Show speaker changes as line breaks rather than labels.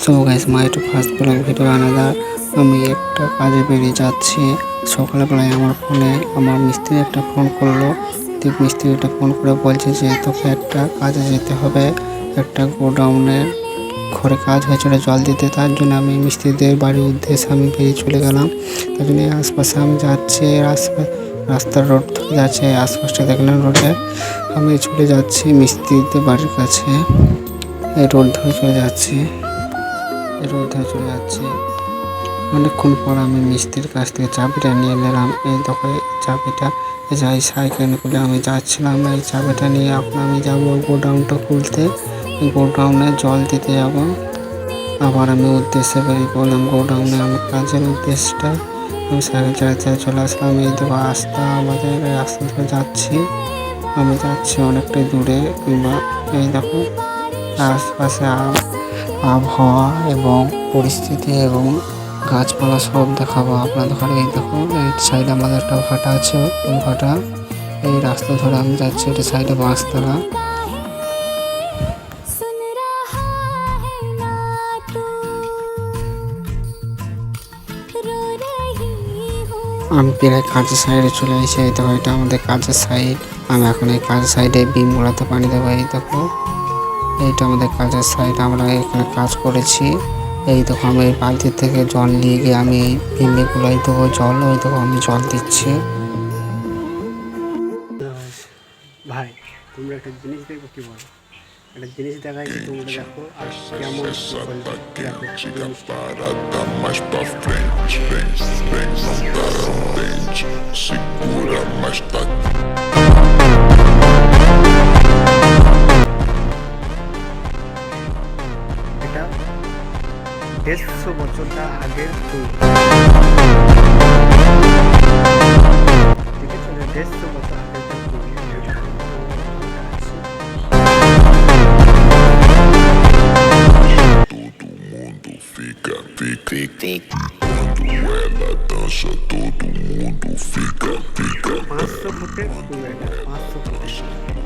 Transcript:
So guys my to first blog video another. আমি একটা কাজে বেরিয়ে যাচ্ছি। সকালবেলায় আমার ফোনে আমার মিস্ত্রি একটা ফোন করলো। মিস্ত্রিটা ফোন করে বলছে যে তোকে একটা কাজে যেতে হবে, একটা গোডাউনে ঘরে কাজ হয়েছিল জল দিতে। তার জন্য আমি মিস্ত্রিদের বাড়ির উদ্দেশ্যে আমি বেরিয়ে চলে গেলাম। তার জন্য আশপাশে আমি যাচ্ছি, রাস্তার রোড ধরে যাচ্ছে। আশপাশটা দেখলাম রোডে আমি চলে যাচ্ছি মিস্ত্রিদের বাড়ির কাছে। এই রোড ধরে চলে যাচ্ছি, অনেকক্ষণ পর আমি মিস্ত্রির কাছ থেকে চাবিটা নিয়ে নিলাম। এই দেখো চাবিটা যাই সাইকেল করে আমি যাচ্ছিলাম। এই চাবিটা নিয়ে এখন আমি যাবো গোডাউনটা খুলতে, গোডাউনে জল দিতে যাব। আবার আমি উদ্দেশ্যে বেরিয়ে পড়লাম গোডাউনে। আমার কাজের উদ্দেশ্যটা আমি সাইকেল চালাতে চলে আসলাম। এই দেখো আমাদের রাস্তা ধরে যাচ্ছি, আমি যাচ্ছি অনেকটাই দূরে। এই দেখো আশপাশে আবহাওয়া এবং পরিস্থিতি এবং গাছপালা সব দেখাবো আপনাদের। এই দেখো এই সাইডে আমাদের একটা ভাটা আছে, ওই ভাটা এই রাস্তা ধরে আমি যাচ্ছি। এটা সাইডে বাঁশতলা। আমি প্রায় কাজের সাইডে চলে এসেছি। এই দেখো এটা আমাদের কাজের সাইড। আমি এখন এই কাজের সাইডে বিমগুলাতে পানি দেবো। এই দেখো এইটা আমাদের কাজের সাইড, আমরা এখানে কাজ করেছি। এই দেখো আমি এই বালতি থেকে জল নিয়ে গিয়ে আমি এই বিমগুলাই দেবো জল। ওই দেখো আমি জল দিচ্ছি।
ভাই তোমরা একটা জিনিস দেখবো, কি বলো? একটা জিনিস দেখাই, তোমরা দেখো আর কেমন এটা 150 বছরটা আগের ফুল, ঠিক আছে? 150 বছর আগের ফুল।
Quando ela dança, todo mundo fica.
500 ফুটের ফুল, এটা 500 ফুটের।